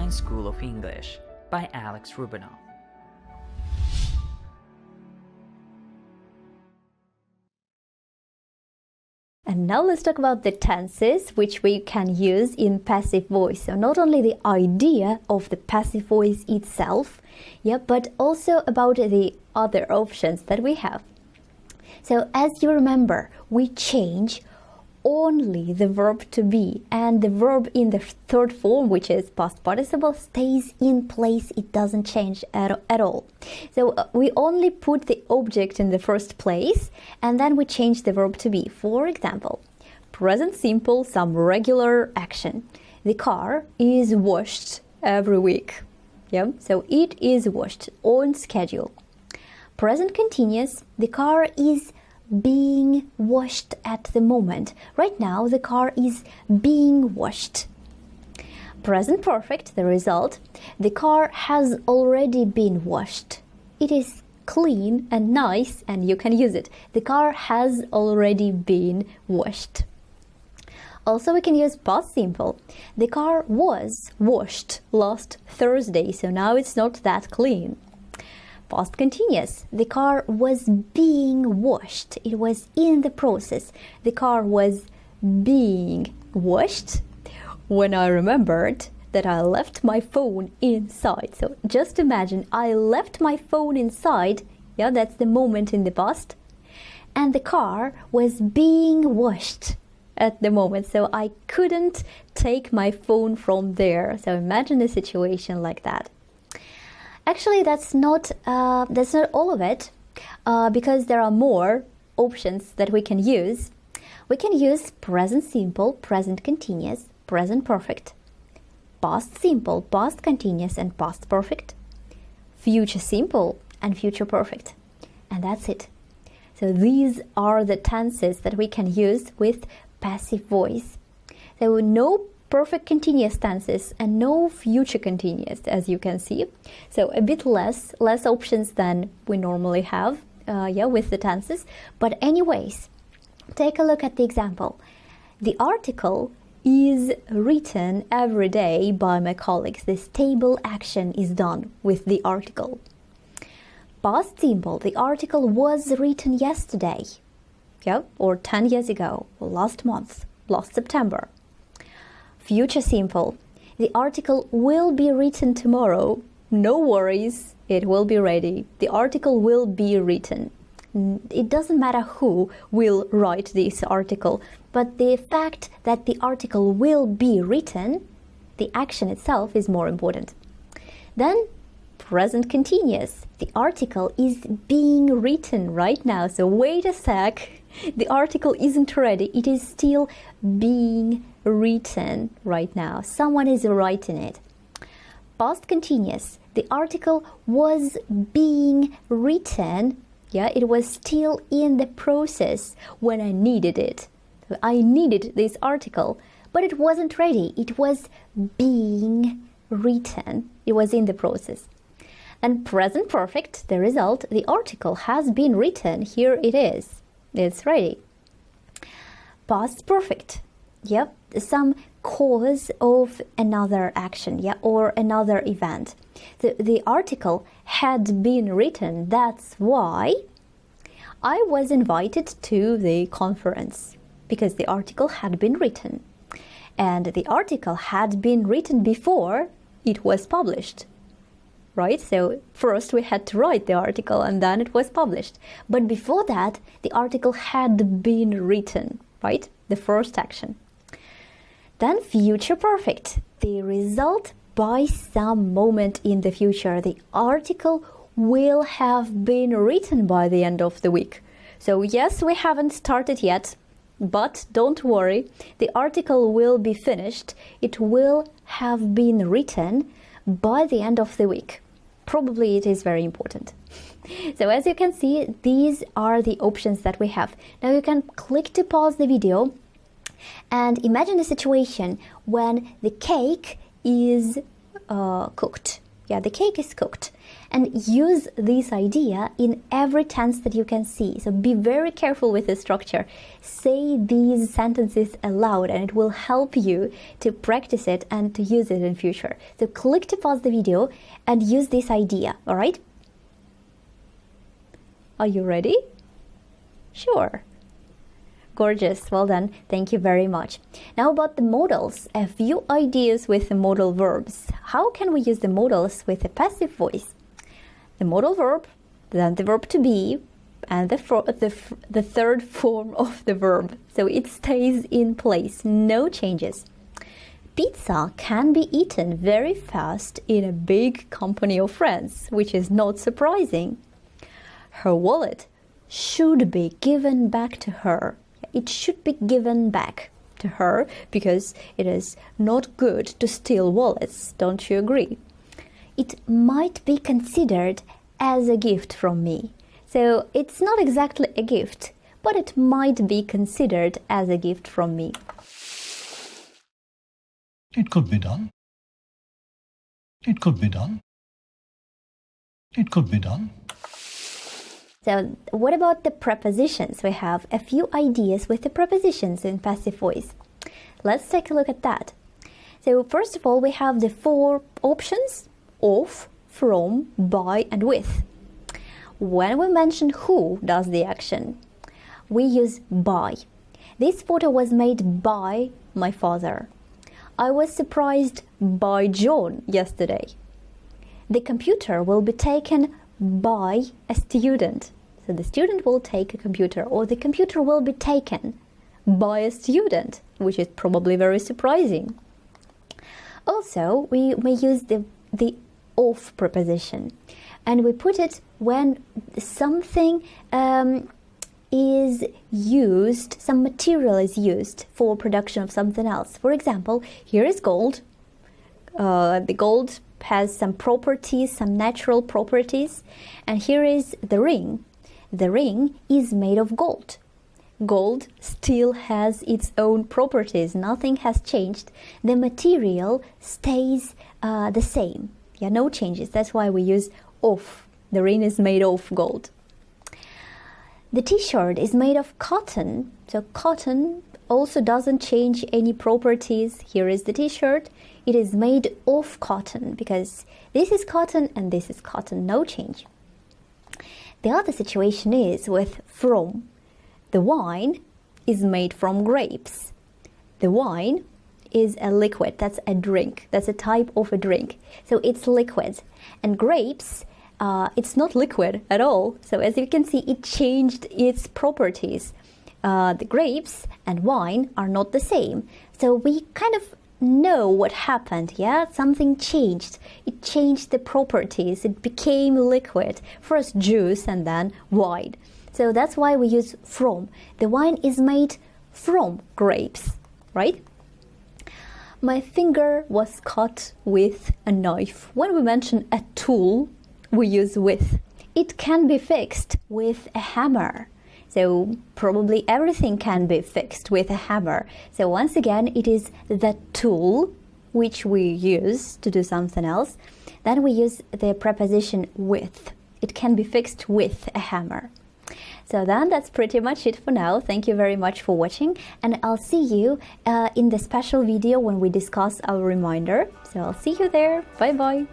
online school of English by Alex Rubinoff. And now let's talk about the tenses which we can use in passive voice. So not only the idea of the passive voice itself, but also about the other options that we have. So as you remember, we change only the verb to be, and the verb in the third form, which is past participle, stays in place. It doesn't change at all. So we only put the object in the first place, and then we change the verb to be. For example, present simple, some regular action. The car is washed every week. So it is washed on schedule. Present continuous, the car is being washed at the moment. Right now, the car is being washed. Present perfect, the result, the car has already been washed. It is clean and nice, and you can use it. The car has already been washed. Also, we can use past simple. The car was washed last Thursday, so now it's not that clean. Past continuous. The car was being washed. It was in the process. The car was being washed when I remembered that I left my phone inside. So just imagine I left my phone inside. That's the moment in the past. And the car was being washed at the moment. So I couldn't take my phone from there. So imagine a situation like that. Actually, that's not all of it, because there are more options that we can use. We can use present simple, present continuous, present perfect, past simple, past continuous, and past perfect, future simple, and future perfect. And that's it. So these are the tenses that we can use with passive voice. So no perfect continuous tenses and no future continuous, as you can see. So a bit less options than we normally have with the tenses. But anyways, take a look at the example. The article is written every day by my colleagues. This table action is done with the article. Past simple, the article was written yesterday, or 10 years ago, or last month, last September. Future simple, the article will be written tomorrow. No worries, it will be ready. The article will be written. It doesn't matter who will write this article, but the fact that the article will be written, the action itself is more important. Then, present continuous. The article is being written right now. So wait a sec. The article isn't ready. It is still being written right now. Someone is writing it. Past continuous. The article was being written. It was still in the process when I needed it. I needed this article, but it wasn't ready. It was being written. It was in the process. And present perfect, the result, the article has been written. Here it is. It's ready. Past perfect. Some cause of another action, or another event. The article had been written. That's why I was invited to the conference, because the article had been written. And the article had been written before it was published. Right? So first we had to write the article and then it was published. But before that, the article had been written, right? The first action. Then future perfect, the result by some moment in the future. The article will have been written by the end of the week. So yes, we haven't started yet, but don't worry, the article will be finished. It will have been written by the end of the week. Probably it is very important. So as you can see, these are the options that we have. Now you can click to pause the video and imagine a situation when the cake is cooked. Yeah, the cake is cooked. And use this idea in every tense that you can see. So be very careful with the structure. Say these sentences aloud and it will help you to practice it and to use it in future. So click to pause the video and use this idea, all right? Are you ready? Sure. Gorgeous, well done, thank you very much. Now about the modals, a few ideas with the modal verbs. How can we use the modals with a passive voice? The modal verb, then the verb to be, and the third form of the verb. So it stays in place, no changes. Pizza can be eaten very fast in a big company of friends, which is not surprising. Her wallet should be given back to her. It should be given back to her because it is not good to steal wallets. Don't you agree? It might be considered as a gift from me. So it's not exactly a gift, but it might be considered as a gift from me. It could be done. It could be done. It could be done. So what about the prepositions? We have a few ideas with the prepositions in passive voice. Let's take a look at that. So first of all, we have the 4 options: of, from, by, and with. When we mention who does the action, we use by. This photo was made by my father. I was surprised by John yesterday. The computer will be taken by a student. So the student will take a computer, or the computer will be taken by a student, which is probably very surprising. Also, we may use the of preposition, and we put it when something is used, some material is used for production of something else. For example, here is gold. The gold has some properties, some natural properties, and here is the ring. The ring is made of gold. Gold still has its own properties. Nothing has changed. The material stays the same. Yeah, no changes. That's why we use of. The ring is made of gold. The t-shirt is made of cotton. So cotton also doesn't change any properties. Here is the t-shirt. It is made of cotton because this is cotton and this is cotton. No change. The other situation is with from. The wine is made from grapes. The wine is a liquid. That's a drink. That's a type of a drink. So it's liquid. And grapes, it's not liquid at all. So as you can see, it changed its properties. The grapes and wine are not the same. So we kind of know what happened, yeah? Something changed. It changed the properties. It became liquid. First juice and then wine. So that's why we use from. The wine is made from grapes, right? My finger was cut with a knife. When we mention a tool, we use with. It can be fixed with a hammer. So probably everything can be fixed with a hammer. So once again, it is the tool which we use to do something else. Then we use the preposition with. It can be fixed with a hammer. So then that's pretty much it for now. Thank you very much for watching, and I'll see you in the special video when we discuss our reminder. So I'll see you there. Bye bye.